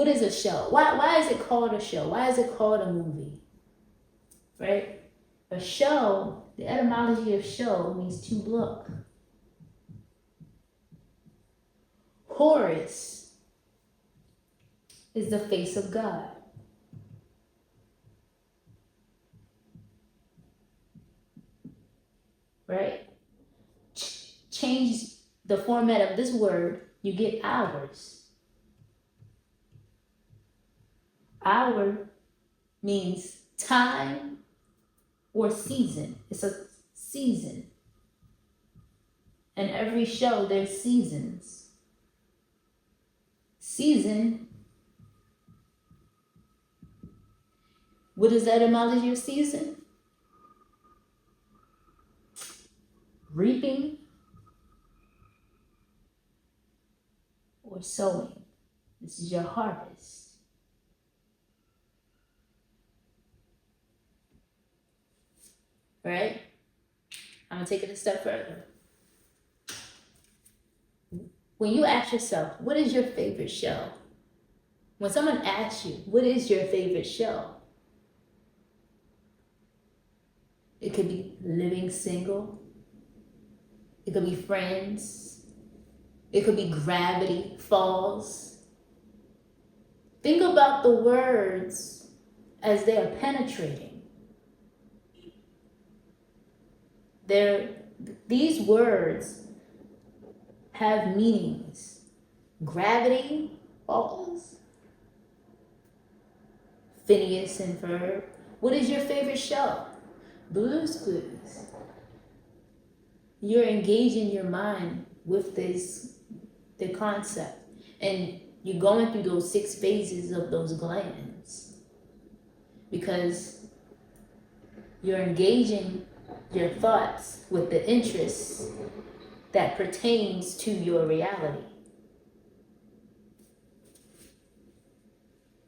What is a show? Why is it called a show? Why is it called a movie? Right? A show, the etymology of show means to look. Horus is the face of God. Right? Change the format of this word, you get hours. Hour means time or season. It's a season. And every show, there's seasons. Season. What is the etymology of season? Reaping or sowing. This is your harvest. Right? I'm going to take it a step further. When you ask yourself, what is your favorite show? When someone asks you, what is your favorite show? It could be Living Single. It could be Friends. It could be Gravity Falls. Think about the words as they are penetrating. These words have meanings. Gravity Falls. Phineas and Ferb. What is your favorite show? Blue's Clues. You're engaging your mind with the concept, and you're going through those 6 phases of those glands because you're engaging your thoughts with the interests that pertains to your reality.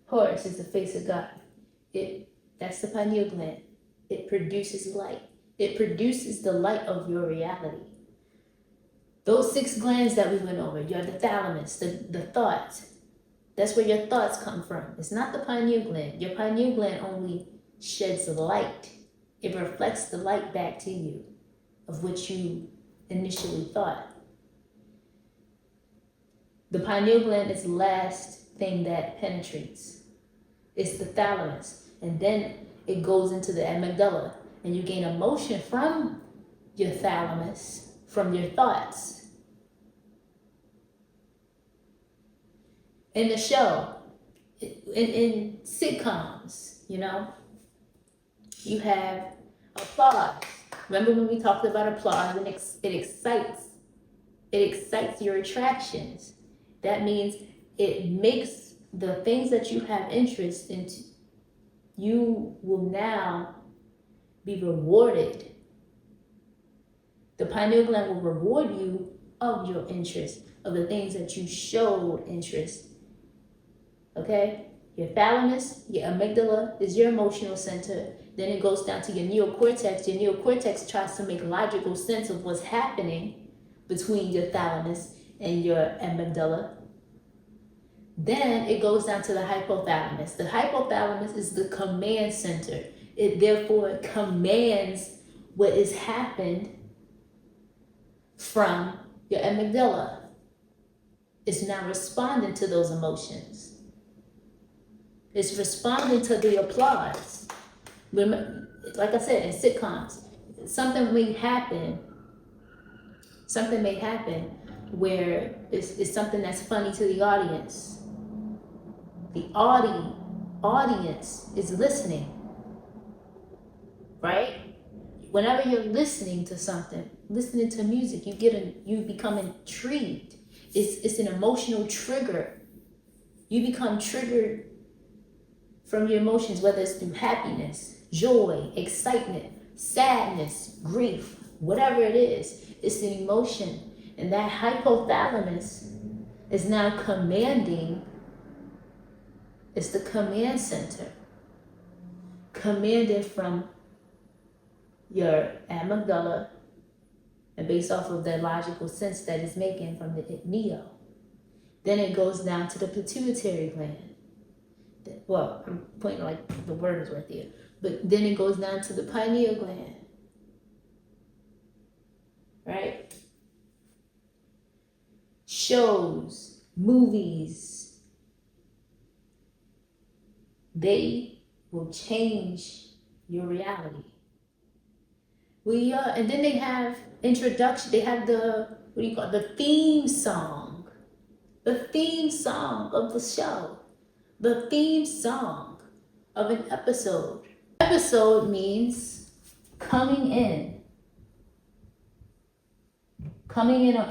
Horus is the face of God. That's the pineal gland. It produces light. It produces the light of your reality. Those 6 glands that we went over, you have the thalamus, the thoughts. That's where your thoughts come from. It's not the pineal gland. Your pineal gland only sheds light. It reflects the light back to you of what you initially thought. The pineal gland is the last thing that penetrates. It's the thalamus. And then it goes into the amygdala. And you gain emotion from your thalamus, from your thoughts. In the show, in sitcoms, you have applause. Remember when we talked about applause, and it excites your attractions. That means it makes the things that you have interest in, you will now be rewarded. The pineal gland will reward you of your interest, of the things that you showed interest. Okay? Your thalamus, your amygdala is your emotional center. Then it goes down to your neocortex. Your neocortex tries to make logical sense of what's happening between your thalamus and your amygdala. Then it goes down to the hypothalamus. The hypothalamus is the command center. It therefore commands what is happened from your amygdala. It's now responding to those emotions. It's responding to the applause. Like I said, in sitcoms, something may happen where it's something that's funny to the audience. The audience is listening, right? Whenever you're listening to something, listening to music, you become intrigued. It's an emotional trigger. You become triggered from your emotions, whether it's through happiness, joy, excitement, sadness, grief, whatever it is, it's an emotion. And that hypothalamus is now commanding, it's the command center, commanded from your amygdala, and based off of the logical sense that it's making from the neo. Then it goes down to the pituitary gland. well, I'm pointing like the word is right there, but then it goes down to the pineal gland, right? Shows, movies, they will change your reality. And then they have introduction. They have the theme song, the theme song of the show, the theme song of an episode. Episode means coming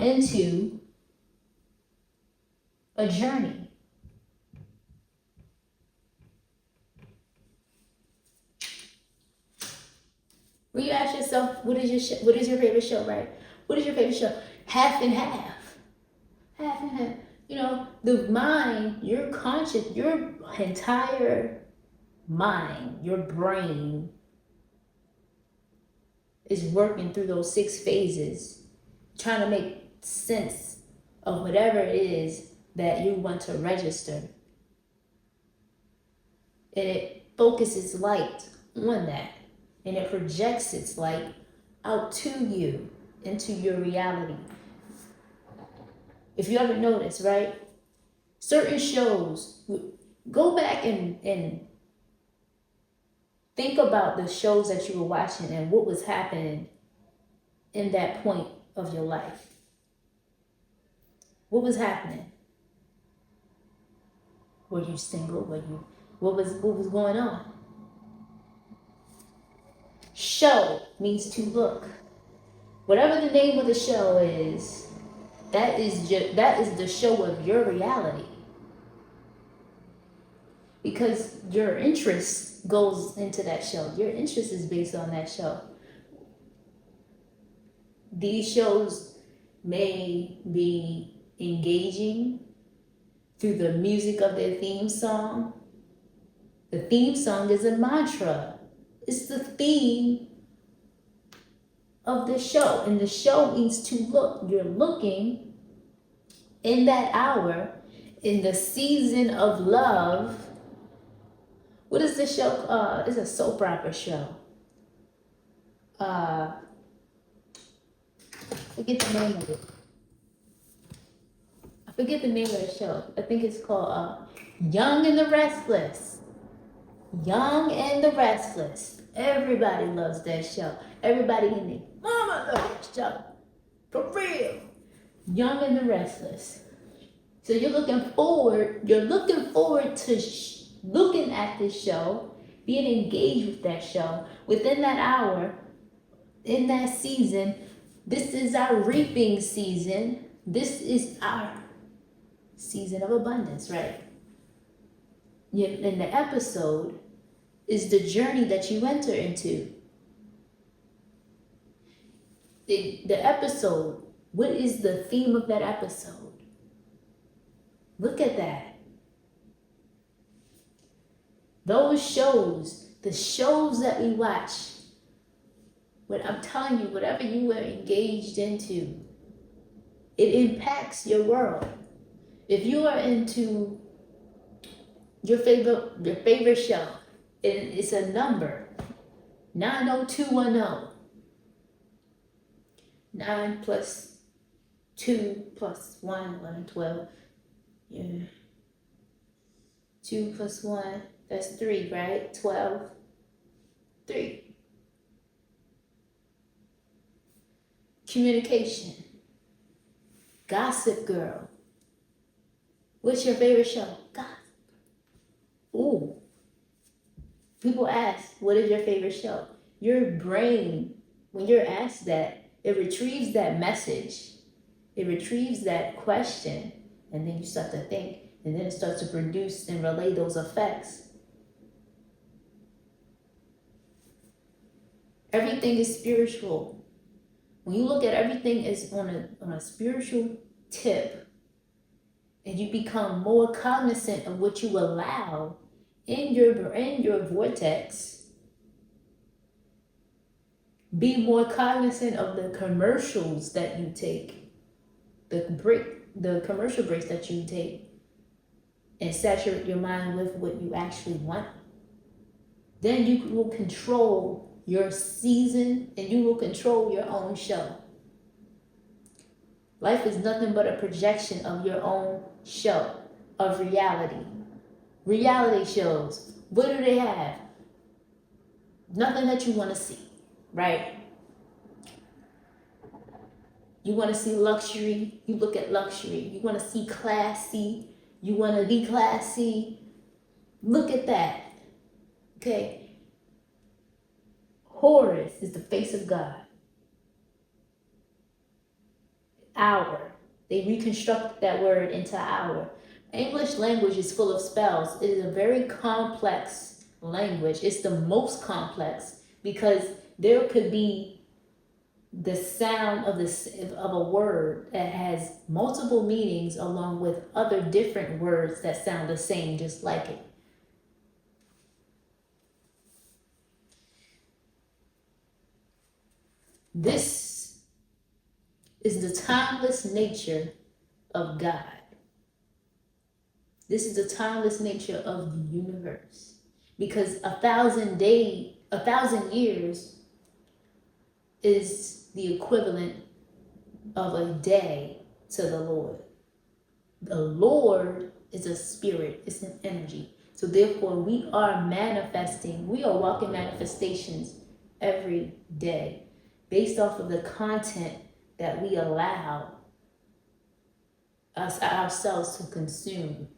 into a journey. When you ask yourself, what is your favorite show, right? What is your favorite show? Half and half. Half and half. You know, the mind, your conscious, your entire mind, your brain is working through those 6 phases, trying to make sense of whatever it is that you want to register. And it focuses light on that. And it projects its light out to you, into your reality. If you ever notice, right? Certain shows, go back and think about the shows that you were watching and what was happening in that point of your life. What was happening? Were you single? What was going on? Show means to look. Whatever the name of the show is, that is the show of your reality. Because your interest goes into that show. Your interest is based on that show. These shows may be engaging through the music of their theme song. The theme song is a mantra. It's the theme of the show. And the show means to look. You're looking in that hour, in the season of love. What is the show? It's a soap opera show. Forget the name of it. I forget the name of the show. I think it's called Young and the Restless. Young and the Restless. Everybody loves that show. Everybody in there, mama loves that show. For real. Young and the Restless. So you're looking forward to looking at this show, being engaged with that show. Within that hour, in that season, this is our reaping season. This is our season of abundance, right? In the episode is the journey that you enter into. The episode, what is the theme of that episode? Look at that. Those shows, the shows that we watch, what I'm telling you, whatever you were engaged into, it impacts your world. If you are into your favorite show, it's a number, 90210. 9 plus 2 plus 1, 11, 12. Yeah. 2 plus 1, that's 3, right? 12. 3. Communication. Gossip Girl. What's your favorite show? Gossip. Ooh. People ask, what is your favorite show? Your brain, when you're asked that, it retrieves that message. It retrieves that question. And then you start to think. And then it starts to produce and relay those effects. Everything is spiritual. When you look at everything as on a spiritual tip, and you become more cognizant of what you allow in your vortex, be more cognizant of the commercials that you take, the commercial breaks that you take. and saturate your mind with what you actually want, then you will control your season and you will control your own show. Life is nothing but a projection of your own show, of reality. Reality shows, what do they have? Nothing that you want to see, right? You want to see luxury, you look at luxury. You want to see classy, you want to be classy, look at that. Okay? Horus is the face of God. Hour. They reconstruct that word into hour. English language is full of spells. It is a very complex language. It's the most complex because there could be the sound of a word that has multiple meanings along with other different words that sound the same just like it. This is the timeless nature of God. This is the timeless nature of the universe. Because 1,000 years is the equivalent of a day to the Lord. The Lord is a spirit, it's an energy. So therefore we are manifesting, we are walking manifestations every day based off of the content that we allow ourselves to consume